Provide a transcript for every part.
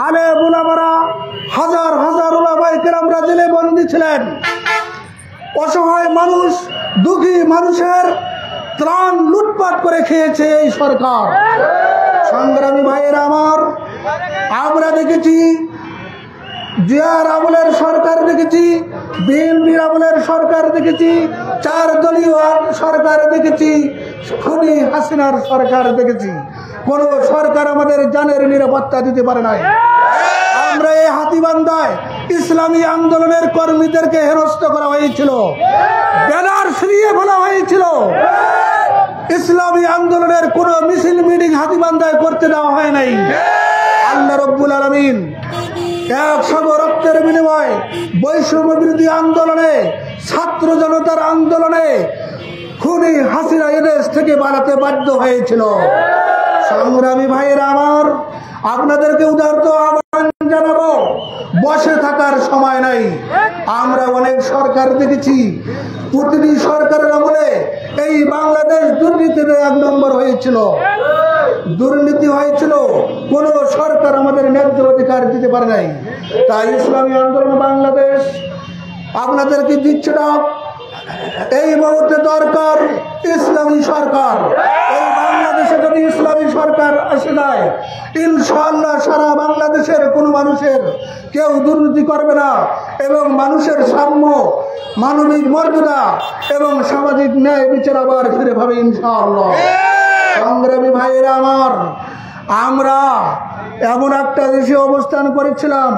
আলেম উলামারা হাজার হাজার উলামায়ে কেরামরা জেলে বন্দী ছিলেন। অসহায় মানুষ, দুঃখী মানুষের ত্রাণ লুটপাট করে খেয়েছে এই সরকার। সংগ্রামী ভাইয়েরা আমার, আমরা দেখেছি জিয়ার আমলের সরকার দেখেছি, বিএনপির আমলের সরকার দেখেছি, 4 দলীয় সরকার দেখেছি, খুনি হাসিনার সরকার দেখেছি। কোন সরকার আমাদের জানের নিরাপত্তা দিতে পারে নাই। আমরা এই হাতীবান্ধায় ইসলামী আন্দোলনের কর্মীদেরকে হেনস্থ করা হয়েছিল, ব্যানার সরিয়ে ফেলা হয়েছিল। ইসলামী আন্দোলনের কোন মিছিল মিটিং হাতীবান্ধায় করতে দেওয়া হয় নাই। আল্লাহ রাব্বুল আলামিন 100 রক্তের বিনিময়ে বৈষম্য বিরোধী আন্দোলনে, ছাত্র জনতার আন্দোলনে খুনি হাসিনা এদেশ থেকে পালাতে বাধ্য হয়েছিল। সংগ্রামী ভাইয়েরা আমার, আপনাদেরকে উদারত আহ্বান জানাবো, বসে থাকার সময় নাই। আমরা অনেক সরকার দেখেছি, প্রতিটি সরকারের আমলে এই বাংলাদেশ দুর্নীতিতে 1 নম্বর হয়েছিল, দুর্নীতি হয়েছিল। কোন সরকার আমাদের ন্যায্য অধিকার দিতে পারে নাই। তাই ইসলামী আন্দোলন বাংলাদেশ আপনাদেরকে দিচ্ছে না, এই মুহূর্তে দরকার ইসলামী সরকার। এই বাংলাদেশে যদি ইসলামী সরকার আসে যায়, ইনশাআল্লাহ সারা বাংলাদেশের কোন মানুষের কেউ দুর্নীতি করবে না এবং মানুষের সাম্য, মানবিক মর্যাদা এবং সামাজিক ন্যায় বিচার আবার ফিরে পাবে ইনশাআল্লাহ। সংগ্রামী ভাইয়েরা আমার, আমরা এমন একটা দেশে অবস্থান করেছিলাম,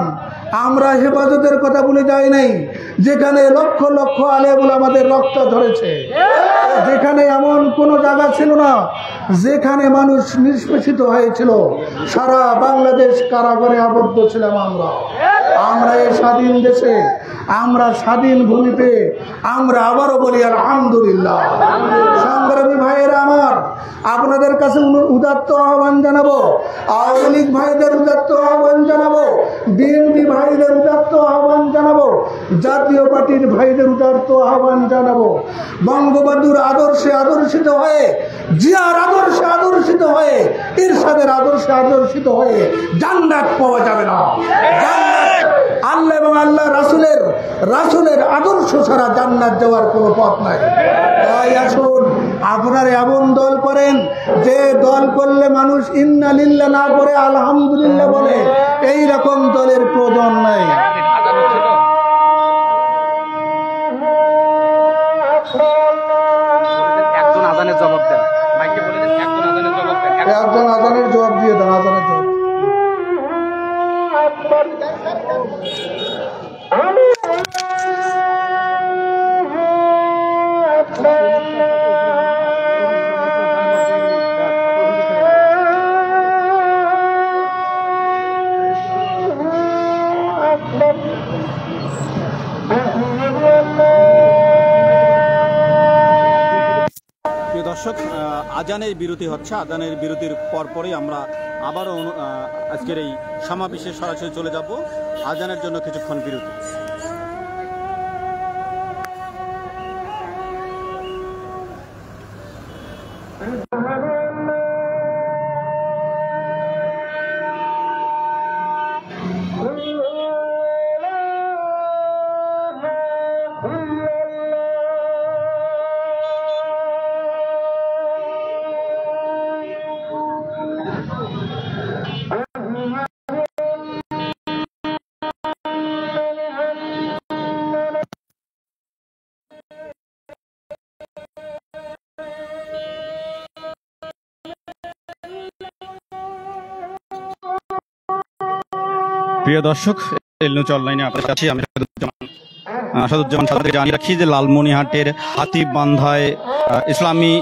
আমরা হেফাজতের কথা ভুলে যাই নাই, যেখানে লক্ষ লক্ষ আলেম উলামাদের রক্ত ধরেছে, যেখানে এমন কোনো জায়গা ছিল না যেখানে মানুষ নিষ্পেষিত হয়েছিল। সারা বাংলাদেশ কারাগারে আবদ্ধ ছিলাম আমরা এই স্বাধীন দেশে, আমরা স্বাধীন ভূমিতে আমরা আবারও বলি আলহামদুলিল্লাহ। সংগ্রামী ভাইয়েরা আমার, আপনাদের কাছে উদাত্ত আহ্বান জানাবো, আওয়ামী লীগ ভাইদের উদাত্ত আহ্বান জানাবো, বিএনপি ভাইদের উদাত্ত আহ্বান জানাবো, জাতীয় পার্টির ভাইদের উদাত্ত আহ্বান জানাবো। বঙ্গবন্ধুর আদর্শে আদর্শিত হয়ে, জিয়ার আদর্শে আদর্শিত হয়ে, ইরশাদের আদর্শে আদর্শিত হয়ে জান্নাত পাওয়া যাবে না। জান্নাত আল্লাহ এবং আল্লাহ রাসূলের আদর্শ ছাড়া জান্নাত যাওয়ার কোনো পথ নাই। তাই আসুন আপনারা এমন দল করেন যে দল করলে মানুষ ইন্না লিল্লাহ না করে আলহামদুলিল্লাহ বলে, এই রকম দলের প্রয়োজন নাই। একজন আজানের জবাব দেন, মাইকে বলে দেন, একজন আজানের জবাব দেন, একজন আজানের জবাব দিয়ে দেন, আজানের জবাব। প্রিয় দর্শক, আজানের বিরতি হচ্ছে। আজানের বিরতির পরপরই আমরা আবারও আজকের এই সমাবেশে সরাসরি চলে যাব। আজানের জন্য কিছুক্ষণ বিরতি। প্রিয় দর্শক, এলনুচ অনলাইনে আপনার কাছে আমি আসাদুজ্জামান সাথে জানিয়ে রাখি যে লালমনিরহাটের হাতীবান্ধায় ইসলামী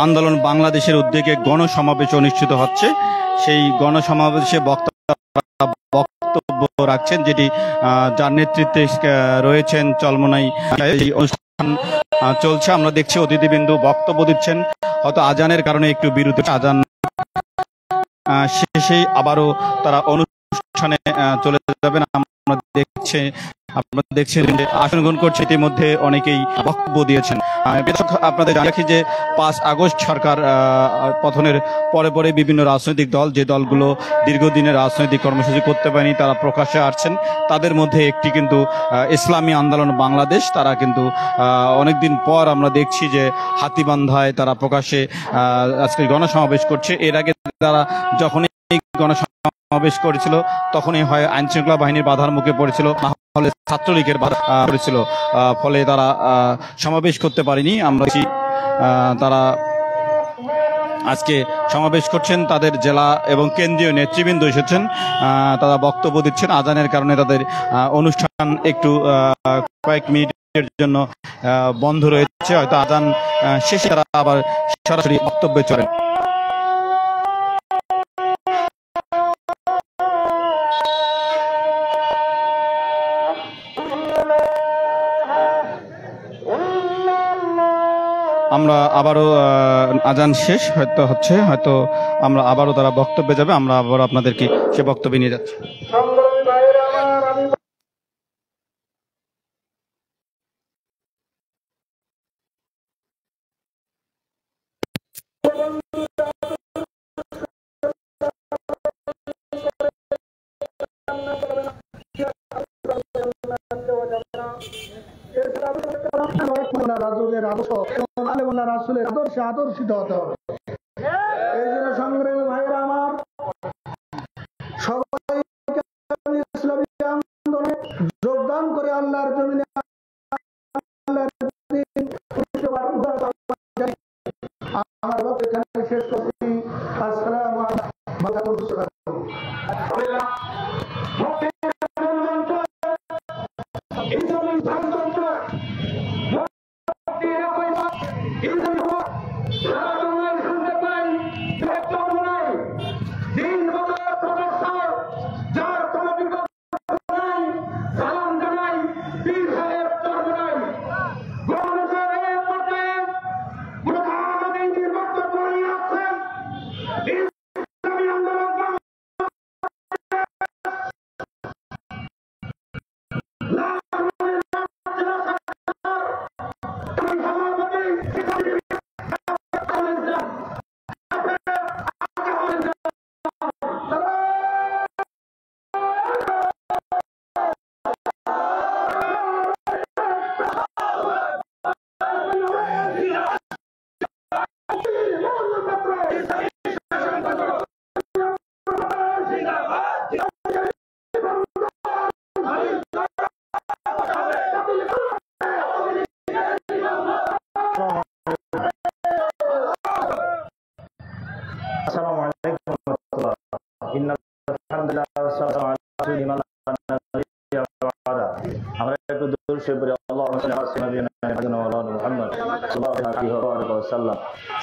আন্দোলন বাংলাদেশের উদ্যোগে গণসমাবেশ অনুষ্ঠিত হচ্ছে। সেই গণসমাবেশে বক্তব্য রাখছেন, যেটি যার নেতৃত্বে রয়েছেন চলমনাই। এই অনুষ্ঠান চলছে, আমরা দেখছি অতিথিবৃন্দু বক্তব্য দিচ্ছেন। হয়তো আজানের কারণে একটু বিরতি, আজান শেষেই আবারও তারা অনুষ্ঠানে চলে যাবেন। আপনারা দেখছেন যে আসন গ্রহণ করছে, ইতিমধ্যে অনেকেই বক্তব্য দিয়েছেন। আপনাদের রাখি যে 5 আগস্ট সরকার পতনের পরে পরে বিভিন্ন রাজনৈতিক দল, যে দলগুলো দীর্ঘদিনের রাজনৈতিক কর্মসূচি করতে পারেনি, তারা প্রকাশ্যে আসছেন। তাদের মধ্যে একটি কিন্তু ইসলামী আন্দোলন বাংলাদেশ। তারা কিন্তু অনেকদিন পর আমরা দেখছি যে হাতীবান্ধায় তারা প্রকাশ্যে আজকে গণসমাবেশ করছে। এর আগে তারা যখন এই গণসমাবেশ করেছিল তখনই হয় আইন শৃঙ্খলা বাহিনীর বাধার মুখে পড়েছিল, ফলে ছাত্রলীগের বাধা করেছিল, ফলে তারা সমাবেশ করতে পারেনি। আমরা তারা আজকে সমাবেশ করছেন, তাদের জেলা এবং কেন্দ্রীয় নেতৃবৃন্দ এসেছেন, তারা বক্তব্য দিচ্ছেন। আজানের কারণে তাদের অনুষ্ঠান একটু কয়েক মিনিটের জন্য বন্ধ রয়েছে, হয়তো আজান শেষে তারা আবার সরাসরি বক্তব্যে চলেন। আমরা আবারও আজান শেষ হয়তো আমরা আবারও তারা বক্তব্যে যাবে, আমরা আবারও আপনাদেরকে সে বক্তব্যে নিয়ে যাচ্ছি। রাসূলের আদর্শে আদর্শিত হতে হবে। এই জন্য সংগ্রামী ভাইয়েরা আমার, সবাইকে ইসলামী আন্দোলনে যোগদান করে আল্লাহর জমিনে আমার বক্তব্য শেষ করছি। আসসালামু আলাইকুম।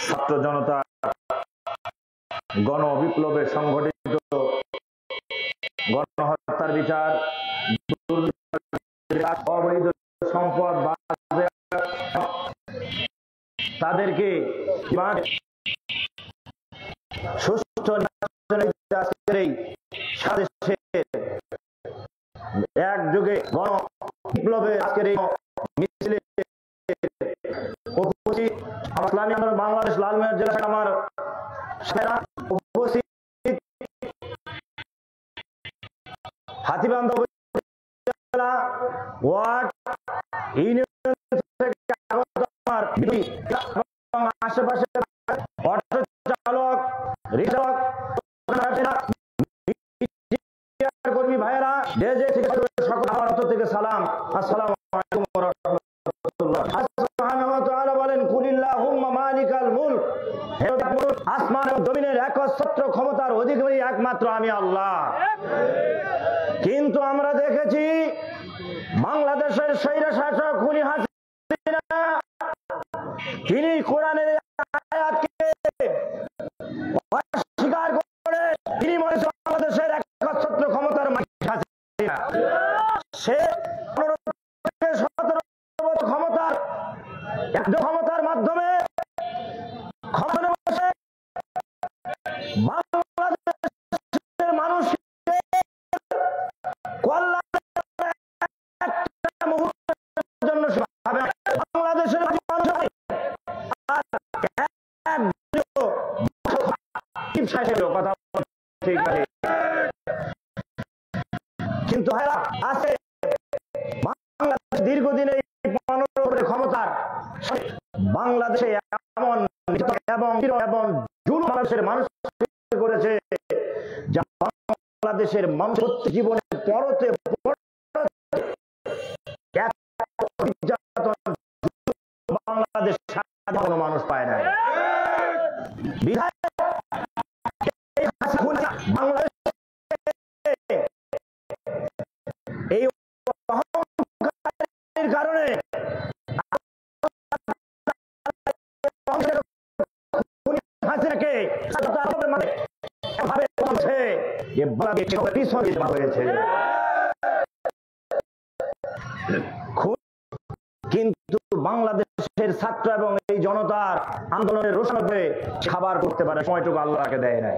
ছাত্র জনতা গণ বিপ্লবে সংঘটিত গণহত্যার বিচার, অবৈধ সম্পদ তাদেরকে সুষ্ঠু একযোগে গণ বিপ্লবে আজকের এই মিছিলে উপস্থিত ইসলামী আন্দোলন বাংলাদেশ লালমনিরহাট জেলা আমার উপস্থিত হাতীবান্ধা উপজেলা ওয়ার্ড ইউনিয়ন থেকে আমার আশেপাশে অটো চালক, রিক্সাচালক, কর্মী ভাইয়েরা যে সকল আমার থেকে সালাম। আসসালামু আলাইকুম ওয়া রাহমাতুল্লাহ। সুবহানাহু ওয়া তাআলা বলেন, কুলিল্লাহুম্মা মালিকাল মুলক, হে মুলক আসমান এবং জমিনের একচ্ছত্র ক্ষমতার অধিকারী একমাত্র আমি আল্লাহ। কিন্তু আমরা দেখেছি বাংলাদেশের স্বৈর শাসক খুনি হাসিনা তিনি কোরআনের আয়াতকে অস্বীকার করে তিনি মনে বাংলাদেশের একচ্ছত্র ক্ষমতার সে 17 ক্ষমতার ক্ষমতার মাধ্যমে ক্ষমতা বসে বাংলাদেশের মানুষকে কল্যাণের কথা ঠিক আছে, কিন্তু আছে বাংলাদেশ দীর্ঘদিন এই ক্ষমতার বাংলাদেশে এমন এবং মানুষের মানুষ করেছে যা বাংলাদেশের মানুষ জীবনের পরতে বাংলাদেশ কোনো মানুষ পায় না। বাংলাদেশ এই কারণে কিন্তু বাংলাদেশের ছাত্র এবং এই জনতার আন্দোলনের রোষানবে খাবার করতে পারে সময়টুকু আল্লাহকে দেয় নাই।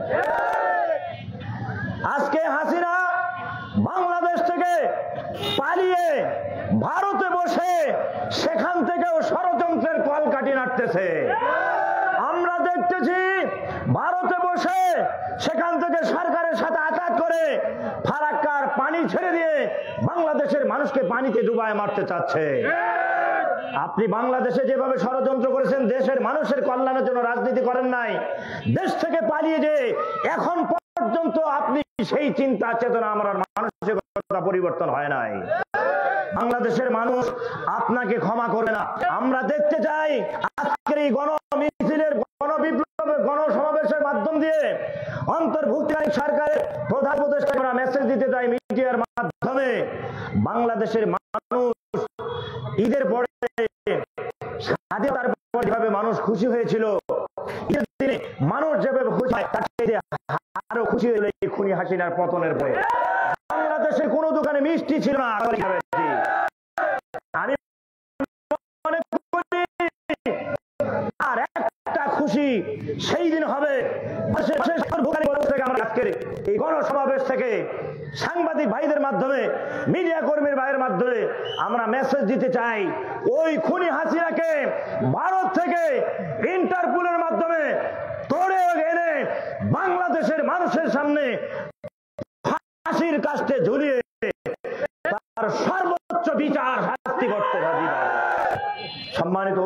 আজকে হাসিনা বাংলাদেশ থেকে পালিয়ে ভারতে বসে সেখান থেকেও ষড়যন্ত্রের কলকাঠি নাড়তেছে। আমরা দেখতেছি ভারতে বসে সেখান থেকে সরকারের সাথে আঘাত করে ফারাক্কার পানি ছেড়ে দিয়ে বাংলাদেশের মানুষকে পানিতে ডুবায় মারতে চাচ্ছে। আপনি বাংলাদেশে যেভাবে ষড়যন্ত্র করেছেন, দেশের মানুষের কল্যাণের জন্য রাজনীতি করেন নাই, দেশ থেকে পালিয়ে যে এখন পর্যন্ত আপনি সেই চিন্তা চেতনা আমার মানসিকতা পরিবর্তন হয় নাই। বাংলাদেশের মানুষ আপনাকে ক্ষমা করবে না। আমরা দেখতে চাই আজকের এই গণমিছিলের, গণবিপ্লবের, গণসমাবেশের মাধ্যম দিয়ে অন্তর্ভুক্তিকারী সরকারের প্রধান উপদেষ্টা আমরা মেসেজ দিতে চাই মিডিয়ার মাধ্যমে, বাংলাদেশের মানুষ ঈদের পরে স্বাধীনতার পর যেভাবে মানুষ খুশি হয়েছিল, ঈদের দিনে মানুষ যেভাবে খুশি হয় তার চেয়ে আরো খুশি হয়ে এই খুনি হাসিনার পতনের পরে। বাংলাদেশের কোন দোকানে মিষ্টি ছিল না। আমি মনে করি আর একটা খুশি সেই দিন হবে এই গণসমাবেশ থেকে সাংবাদিক ভাইদের মাধ্যমে, মিডিয়া কর্মীর ভাইয়ের মাধ্যমে আমরা মেসেজ দিতে চাই, ওই খুনি হাসিনাকে ভারত থেকে ইন্টারপোলের মাধ্যমে ধরে এনে বাংলাদেশের মানুষের সামনে ফাঁসির কাস্টে ঝুলিয়ে তার সর্বোচ্চ বিচার শাস্তি করতে হবে। সম্মানিত